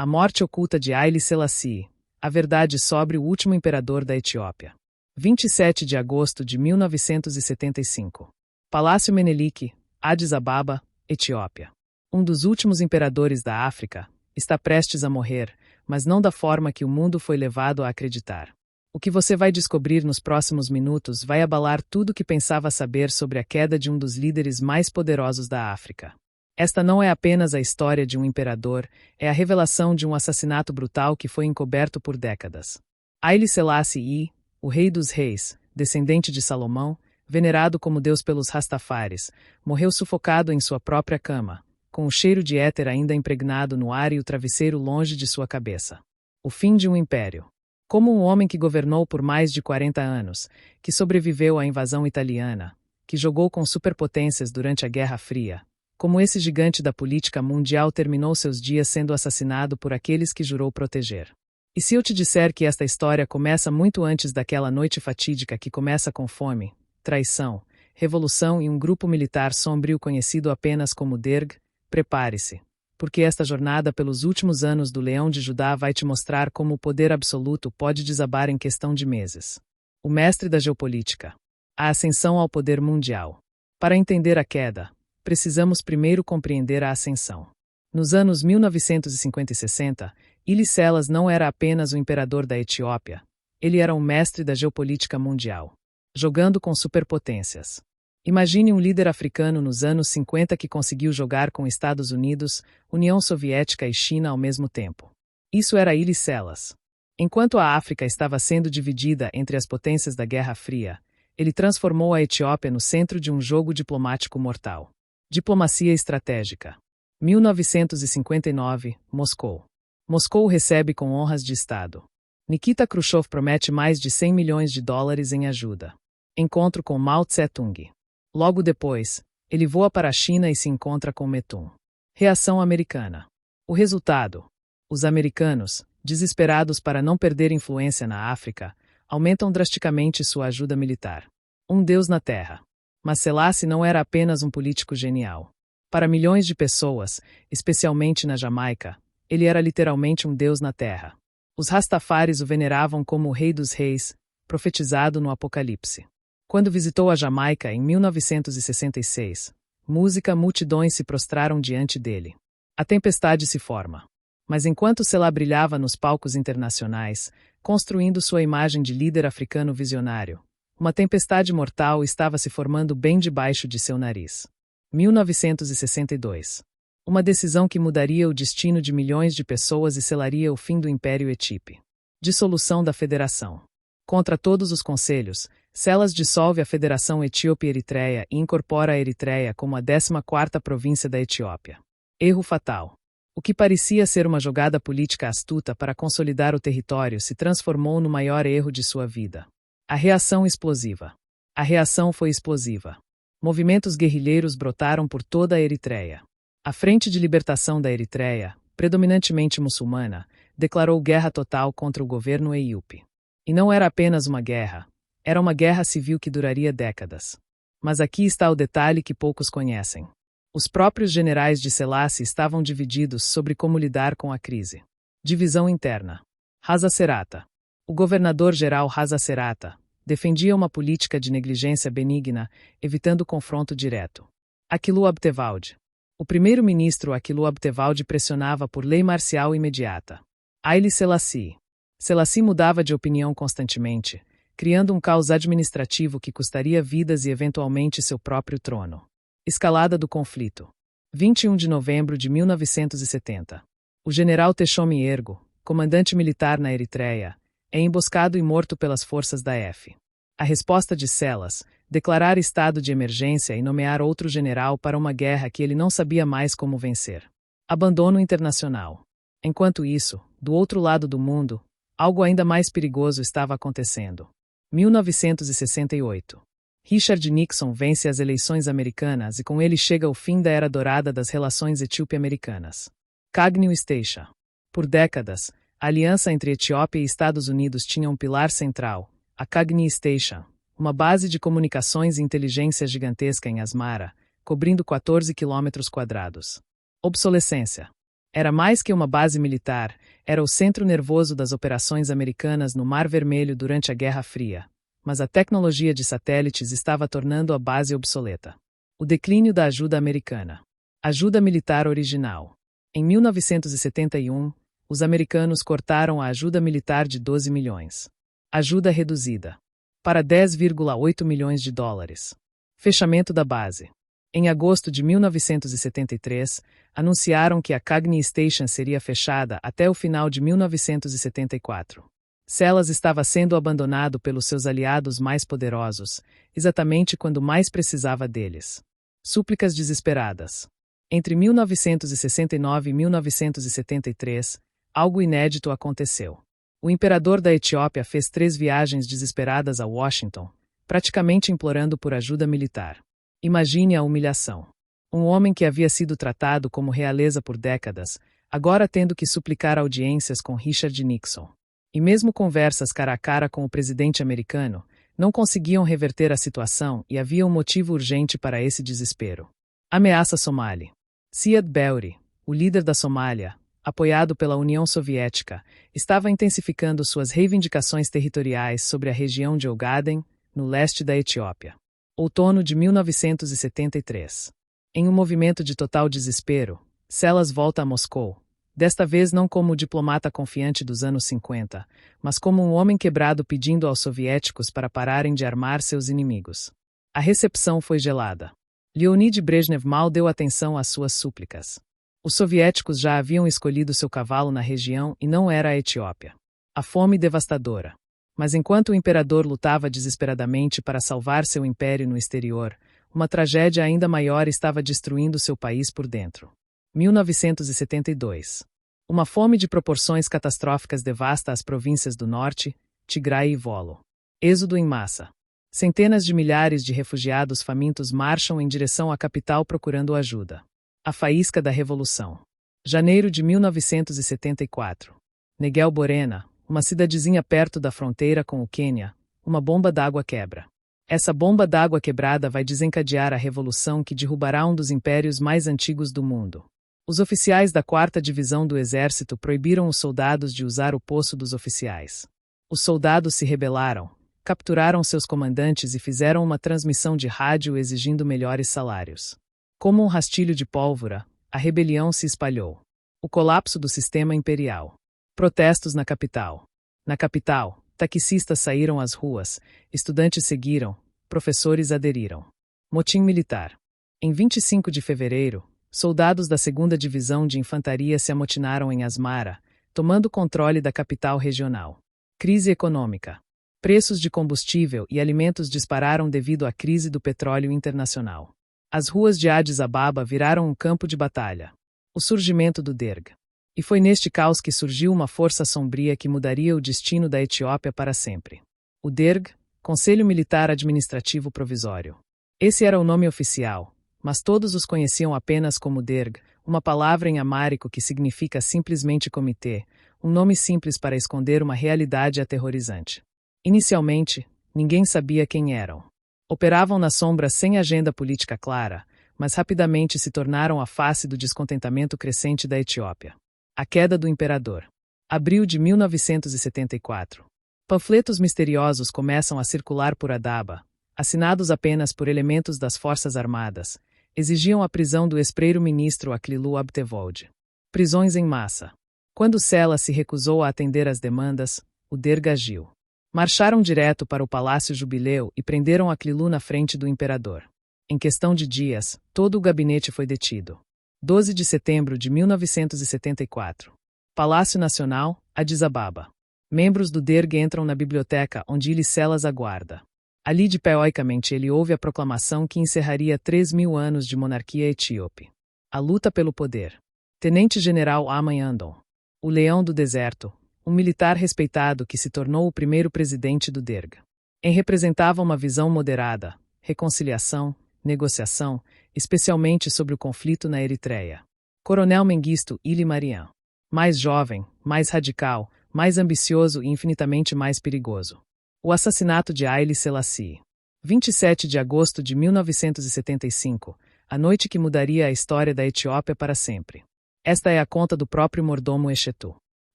A morte oculta de Haile Selassie, a verdade sobre o último imperador da Etiópia. 27 de agosto de 1975. Palácio Menelik, Addis Ababa, Etiópia. Um dos últimos imperadores da África está prestes a morrer, mas não da forma que o mundo foi levado a acreditar. O que você vai descobrir nos próximos minutos vai abalar tudo o que pensava saber sobre a queda de um dos líderes mais poderosos da África. Esta não é apenas a história de um imperador, é a revelação de um assassinato brutal que foi encoberto por décadas. Haile Selassie I, o rei dos reis, descendente de Salomão, venerado como Deus pelos Rastafaris, morreu sufocado em sua própria cama, com o cheiro de éter ainda impregnado no ar e o travesseiro longe de sua cabeça. O fim de um império. Como um homem que governou por mais de 40 anos, que sobreviveu à invasão italiana, que jogou com superpotências durante a Guerra Fria, como esse gigante da política mundial terminou seus dias sendo assassinado por aqueles que jurou proteger. E se eu te disser que esta história começa muito antes daquela noite fatídica que começa com fome, traição, revolução e um grupo militar sombrio conhecido apenas como Derg, prepare-se, porque esta jornada pelos últimos anos do Leão de Judá vai te mostrar como o poder absoluto pode desabar em questão de meses. O mestre da geopolítica. A ascensão ao poder mundial. Para entender a queda, precisamos primeiro compreender a ascensão. Nos anos 1950 e 60, Haile Selassie não era apenas o imperador da Etiópia, ele era um mestre da geopolítica mundial, jogando com superpotências. Imagine um líder africano nos anos 50 que conseguiu jogar com Estados Unidos, União Soviética e China ao mesmo tempo. Isso era Haile Selassie. Enquanto a África estava sendo dividida entre as potências da Guerra Fria, ele transformou a Etiópia no centro de um jogo diplomático mortal. Diplomacia estratégica. 1959, Moscou. Moscou recebe com honras de Estado. Nikita Khrushchev promete mais de 100 milhões de dólares em ajuda. Encontro com Mao Tse-tung. Logo depois, ele voa para a China e se encontra com Metum. Reação americana. O resultado. Os americanos, desesperados para não perder influência na África, aumentam drasticamente sua ajuda militar. Um Deus na Terra. Mas Selassie não era apenas um político genial. Para milhões de pessoas, especialmente na Jamaica, ele era literalmente um Deus na Terra. Os Rastafaris o veneravam como o Rei dos Reis, profetizado no Apocalipse. Quando visitou a Jamaica em 1966, multidões se prostraram diante dele. A tempestade se forma. Mas enquanto Selassie brilhava nos palcos internacionais, construindo sua imagem de líder africano visionário, uma tempestade mortal estava se formando bem debaixo de seu nariz. 1962. Uma decisão que mudaria o destino de milhões de pessoas e selaria o fim do Império Etíope. Dissolução da Federação. Contra todos os conselhos, Selassie dissolve a Federação Etíope-Eritreia e incorpora a Eritreia como a 14ª província da Etiópia. Erro fatal. O que parecia ser uma jogada política astuta para consolidar o território se transformou no maior erro de sua vida. A reação explosiva. A reação foi explosiva. Movimentos guerrilheiros brotaram por toda a Eritreia. A Frente de Libertação da Eritreia, predominantemente muçulmana, declarou guerra total contra o governo etíope. E não era apenas uma guerra. Era uma guerra civil que duraria décadas. Mas aqui está o detalhe que poucos conhecem. Os próprios generais de Selassie estavam divididos sobre como lidar com a crise. Divisão interna. Haile Selassie. O governador-geral Haile Selassie defendia uma política de negligência benigna, evitando confronto direto. Akilu Abtewald. O primeiro-ministro Akilu Abtewald pressionava por lei marcial imediata. Haile Selassie. Selassie mudava de opinião constantemente, criando um caos administrativo que custaria vidas e eventualmente seu próprio trono. Escalada do conflito. 21 de novembro de 1970. O general Teshome Ergo, comandante militar na Eritreia, é emboscado e morto pelas forças da F. A resposta de Selassie, declarar estado de emergência e nomear outro general para uma guerra que ele não sabia mais como vencer. Abandono internacional. Enquanto isso, do outro lado do mundo, algo ainda mais perigoso estava acontecendo. 1968. Richard Nixon vence as eleições americanas e com ele chega o fim da era dourada das relações etíope-americanas. Agnew Station. Por décadas, a aliança entre Etiópia e Estados Unidos tinha um pilar central, a Agnew Station, uma base de comunicações e inteligência gigantesca em Asmara, cobrindo 14 km². Obsolescência. Era mais que uma base militar, era o centro nervoso das operações americanas no Mar Vermelho durante a Guerra Fria. Mas a tecnologia de satélites estava tornando a base obsoleta. O declínio da ajuda americana. Ajuda militar original. Em 1971, os americanos cortaram a ajuda militar de 12 milhões. Ajuda reduzida. Para 10,8 milhões de dólares. Fechamento da base. Em agosto de 1973, anunciaram que a Cagney Station seria fechada até o final de 1974. Sellas estava sendo abandonado pelos seus aliados mais poderosos, exatamente quando mais precisava deles. Súplicas desesperadas. Entre 1969 e 1973, algo inédito aconteceu. O imperador da Etiópia fez 3 viagens desesperadas a Washington, praticamente implorando por ajuda militar. Imagine a humilhação. Um homem que havia sido tratado como realeza por décadas, agora tendo que suplicar audiências com Richard Nixon. E mesmo conversas cara a cara com o presidente americano, não conseguiam reverter a situação e havia um motivo urgente para esse desespero. Ameaça Somali. Siad Barre, o líder da Somália, apoiado pela União Soviética, estava intensificando suas reivindicações territoriais sobre a região de Ogaden, no leste da Etiópia. Outono de 1973. Em um movimento de total desespero, Sellas volta a Moscou, desta vez não como o diplomata confiante dos anos 50, mas como um homem quebrado pedindo aos soviéticos para pararem de armar seus inimigos. A recepção foi gelada. Leonid Brezhnev mal deu atenção às suas súplicas. Os soviéticos já haviam escolhido seu cavalo na região e não era a Etiópia. A fome devastadora. Mas enquanto o imperador lutava desesperadamente para salvar seu império no exterior, uma tragédia ainda maior estava destruindo seu país por dentro. 1972. Uma fome de proporções catastróficas devasta as províncias do norte, Tigray e Volo. Êxodo em massa. Centenas de milhares de refugiados famintos marcham em direção à capital procurando ajuda. A faísca da revolução. Janeiro de 1974. Neguel Borena, uma cidadezinha perto da fronteira com o Quênia, uma bomba d'água quebra. Essa bomba d'água quebrada vai desencadear a revolução que derrubará um dos impérios mais antigos do mundo. Os oficiais da 4ª Divisão do Exército proibiram os soldados de usar o poço dos oficiais. Os soldados se rebelaram, capturaram seus comandantes e fizeram uma transmissão de rádio exigindo melhores salários. Como um rastilho de pólvora, a rebelião se espalhou. O colapso do sistema imperial. Protestos na capital. Na capital, taxistas saíram às ruas, estudantes seguiram, professores aderiram. Motim militar. Em 25 de fevereiro, soldados da 2ª Divisão de Infantaria se amotinaram em Asmara, tomando controle da capital regional. Crise econômica. Preços de combustível e alimentos dispararam devido à crise do petróleo internacional. As ruas de Addis Ababa viraram um campo de batalha. O surgimento do DERG. E foi neste caos que surgiu uma força sombria que mudaria o destino da Etiópia para sempre. O DERG, Conselho Militar Administrativo Provisório. Esse era o nome oficial, mas todos os conheciam apenas como DERG, uma palavra em amárico que significa simplesmente comitê, um nome simples para esconder uma realidade aterrorizante. Inicialmente, ninguém sabia quem eram. Operavam na sombra sem agenda política clara, mas rapidamente se tornaram a face do descontentamento crescente da Etiópia. A queda do imperador. Abril de 1974. Panfletos misteriosos começam a circular por Adaba, assinados apenas por elementos das Forças Armadas, exigiam a prisão do ex-primeiro-ministro Aklilu Abtevold. Prisões em massa. Quando Sellas se recusou a atender às demandas, o DERG agiu. Marcharam direto para o Palácio Jubileu e prenderam Aklilu na frente do imperador. Em questão de dias, todo o gabinete foi detido. 12 de setembro de 1974. Palácio Nacional, Addis Ababa. Membros do DERG entram na biblioteca onde Haile Sellas aguarda. Ali de pé heroicamente ele ouve a proclamação que encerraria 3.000 anos de monarquia etíope. A luta pelo poder. Tenente-General Aman Andon. O Leão do Deserto, um militar respeitado que se tornou o primeiro presidente do DERG. Representava uma visão moderada, reconciliação, negociação, especialmente sobre o conflito na Eritreia. Coronel Mengistu Haile Mariam. Mais jovem, mais radical, mais ambicioso e infinitamente mais perigoso. O assassinato de Haile Selassie. 27 de agosto de 1975, a noite que mudaria a história da Etiópia para sempre. Esta é a conta do próprio mordomo Exetu.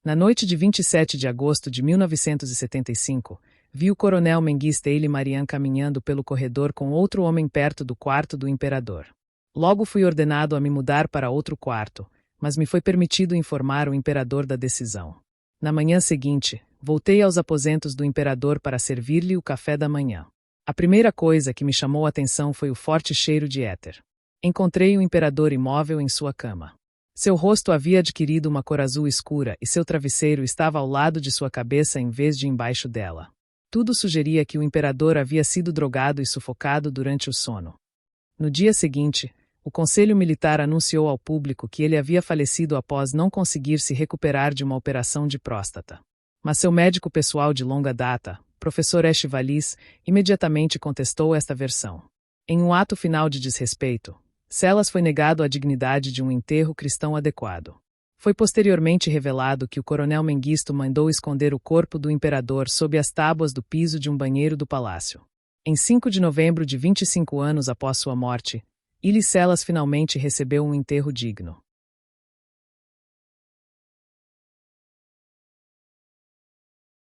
Na noite de 27 de agosto de 1975, vi o coronel Mengistu Haile Mariam caminhando pelo corredor com outro homem perto do quarto do imperador. Logo fui ordenado a me mudar para outro quarto, mas me foi permitido informar o imperador da decisão. Na manhã seguinte, voltei aos aposentos do imperador para servir-lhe o café da manhã. A primeira coisa que me chamou a atenção foi o forte cheiro de éter. Encontrei o imperador imóvel em sua cama. Seu rosto havia adquirido uma cor azul escura e seu travesseiro estava ao lado de sua cabeça em vez de embaixo dela. Tudo sugeria que o imperador havia sido drogado e sufocado durante o sono. No dia seguinte, o Conselho Militar anunciou ao público que ele havia falecido após não conseguir se recuperar de uma operação de próstata. Mas seu médico pessoal de longa data, professor Echevalis, imediatamente contestou esta versão. Em um ato final de desrespeito, Selas foi negado a dignidade de um enterro cristão adequado. Foi posteriormente revelado que o coronel Mengistu mandou esconder o corpo do imperador sob as tábuas do piso de um banheiro do palácio. Em 5 de novembro de 25 anos após sua morte, Haile Selassie finalmente recebeu um enterro digno.